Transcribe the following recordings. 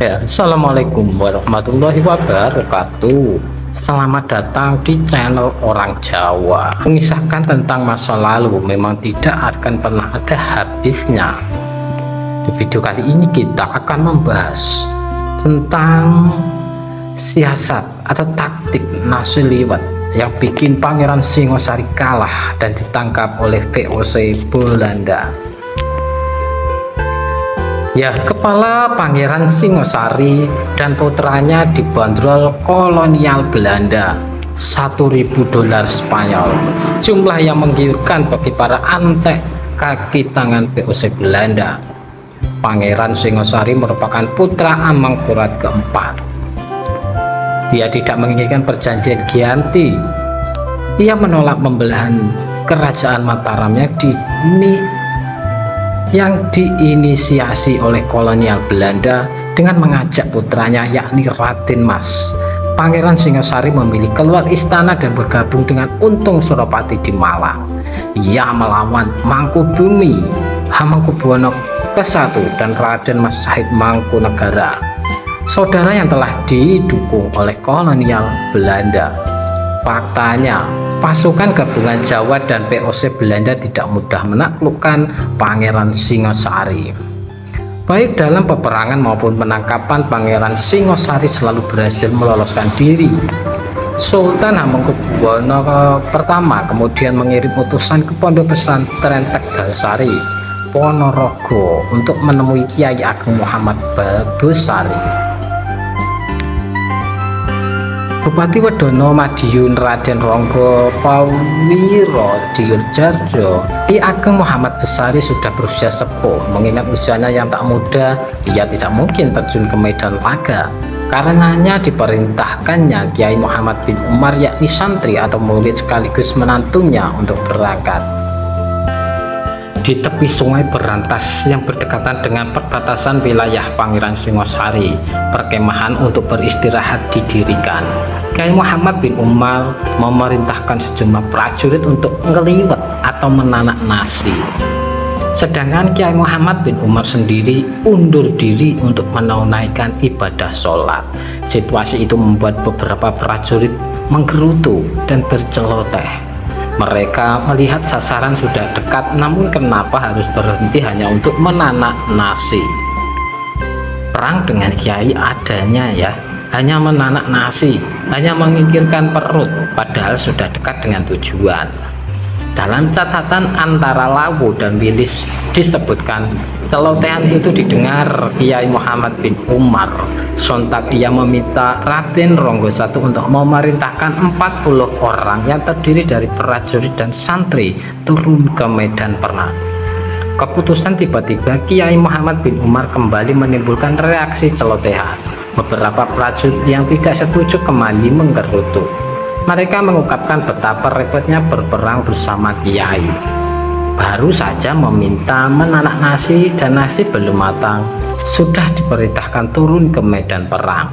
Ya, Assalamualaikum warahmatullahi wabarakatuh. Selamat datang di channel Orang Jawa. Mengisahkan tentang masa lalu memang tidak akan pernah ada habisnya. Di video kali ini kita akan membahas tentang siasat atau taktik nasi liwet yang bikin Pangeran Singosari kalah dan ditangkap oleh VOC Belanda. Ya, kepala Pangeran Singosari dan putranya dibanderol kolonial Belanda $1.000 Spanyol, jumlah yang menggiurkan bagi para antek kaki tangan VOC Belanda. Pangeran Singosari merupakan putra Amangkurat keempat. Dia tidak menginginkan perjanjian Giyanti. Ia menolak pembelahan kerajaan Mataram yang diinisiasi oleh kolonial Belanda dengan mengajak putranya yakni Raden Mas. Pangeran Singosari memilih keluar istana dan bergabung dengan Untung Suropati di Malang. Ia melawan Mangkubumi Hamengkubuwono ke-1 dan Raden Mas Sahid Mangkunegara, saudara yang telah didukung oleh kolonial Belanda. Faktanya, pasukan gabungan Jawa dan VOC Belanda tidak mudah menaklukkan Pangeran Singosari. Baik dalam peperangan maupun penangkapan, Pangeran Singosari selalu berhasil meloloskan diri. Sultan Hamengkubuwono pertama kemudian mengirim utusan ke Pondok Pesantren Tegalsari, Ponorogo untuk menemui Kiai Ageng Muhammad Babusari. Bupati Wedono Madiun Raden Ronggo Pawiro Dirjarjo, Ki Ageng Muhammad Besari sudah berusia sepuh. Mengingat usianya yang tak muda, ia tidak mungkin terjun ke medan laga. Karenanya diperintahkannya Kiai Muhammad bin Umar, yakni santri atau murid sekaligus menantunya, untuk berangkat. Di tepi sungai Berantas yang berdekatan dengan perbatasan wilayah Pangeran Singosari, perkemahan untuk beristirahat didirikan. Kiai Muhammad bin Umar memerintahkan sejumlah prajurit untuk ngeliwet atau menanak nasi. Sedangkan Kiai Muhammad bin Umar sendiri undur diri untuk menunaikan ibadah sholat. Situasi itu membuat beberapa prajurit menggerutu dan berceloteh. Mereka melihat sasaran sudah dekat, namun kenapa harus berhenti hanya untuk menanak nasi? Perang dengan kiai adanya ya, hanya menanak nasi, hanya memikirkan perut, padahal sudah dekat dengan tujuan. Dalam catatan antara Lawu dan Wilis disebutkan, celotehan itu didengar Kiai Muhammad bin Umar. Sontak ia meminta Raden Ronggo I untuk memerintahkan 40 orang yang terdiri dari prajurit dan santri turun ke medan perang. Keputusan tiba-tiba Kiai Muhammad bin Umar kembali menimbulkan reaksi celotehan. Beberapa prajurit yang tidak setuju kembali menggerutu. Mereka mengungkapkan betapa repotnya berperang bersama Kiai. Baru saja meminta menanak nasi dan nasi belum matang, sudah diperintahkan turun ke medan perang.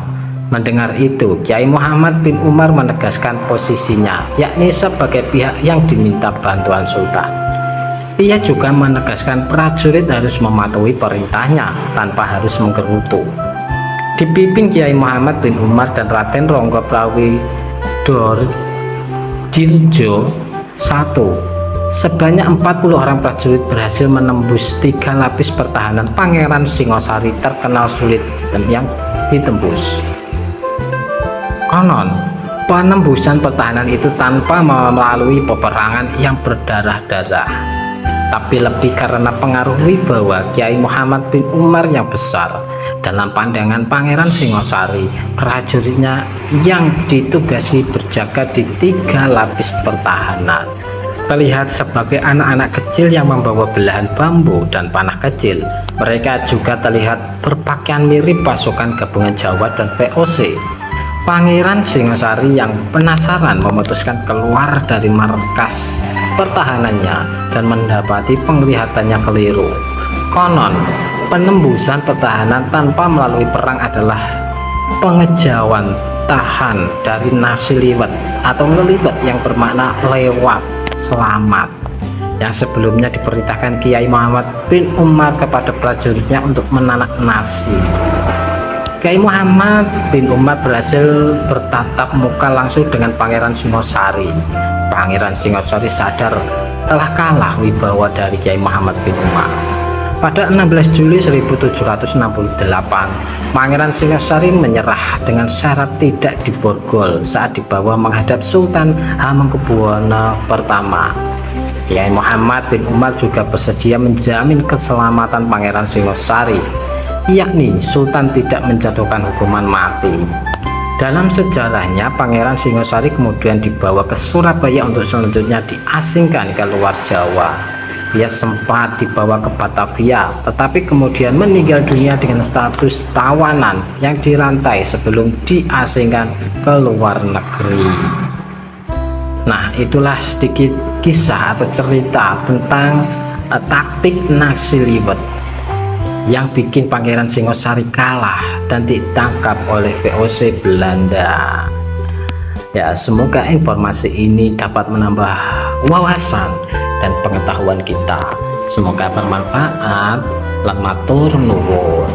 Mendengar itu, Kiai Muhammad bin Umar menegaskan posisinya, yakni sebagai pihak yang diminta bantuan Sultan. Ia juga menegaskan prajurit harus mematuhi perintahnya tanpa harus menggerutu. Dipimpin Kiai Muhammad bin Umar dan Raden Ronggo Dirjo I, sebanyak 40 orang prajurit berhasil menembus 3 lapis pertahanan Pangeran Singosari terkenal sulit yang ditembus. Konon, penembusan pertahanan itu tanpa melalui peperangan yang berdarah-darah, tapi lebih karena pengaruh wibawa Kiai Muhammad bin Umar yang besar. Dalam pandangan Pangeran Singosari, prajuritnya yang ditugasi berjaga di 3 lapis pertahanan terlihat sebagai anak-anak kecil yang membawa belahan bambu dan panah kecil. Mereka juga terlihat berpakaian mirip pasukan gabungan Jawa dan VOC. Pangeran Singosari yang penasaran memutuskan keluar dari markas pertahanannya dan mendapati penglihatannya keliru. Konon, penembusan pertahanan tanpa melalui perang adalah pengejauhan tahan dari nasi liwet atau ngeliwet yang bermakna lewat, selamat, yang sebelumnya diperintahkan Kiai Muhammad bin Umar kepada prajuritnya untuk menanak nasi. Kiai Muhammad bin Umar berhasil bertatap muka langsung dengan Pangeran Singosari. Pangeran Singosari sadar telah kalah wibawa dari Kiai Muhammad bin Umar. Pada 16 Juli 1768, Pangeran Singosari menyerah dengan syarat tidak diborgol saat dibawa menghadap Sultan Hamengkubuwono pertama. Kiai Muhammad bin Umar juga bersedia menjamin keselamatan Pangeran Singosari, yakni Sultan tidak menjatuhkan hukuman mati. Dalam sejarahnya, Pangeran Singosari kemudian dibawa ke Surabaya untuk selanjutnya diasingkan ke luar Jawa. Ia sempat dibawa ke Batavia, tetapi kemudian meninggal dunia dengan status tawanan yang dirantai sebelum diasingkan ke luar negeri. Nah, itulah sedikit kisah atau cerita tentang taktik nasi liwet yang bikin Pangeran Singosari kalah dan ditangkap oleh VOC Belanda. Ya, semoga informasi ini dapat menambah wawasan dan pengetahuan kita. Semoga bermanfaat. Matur nuwun.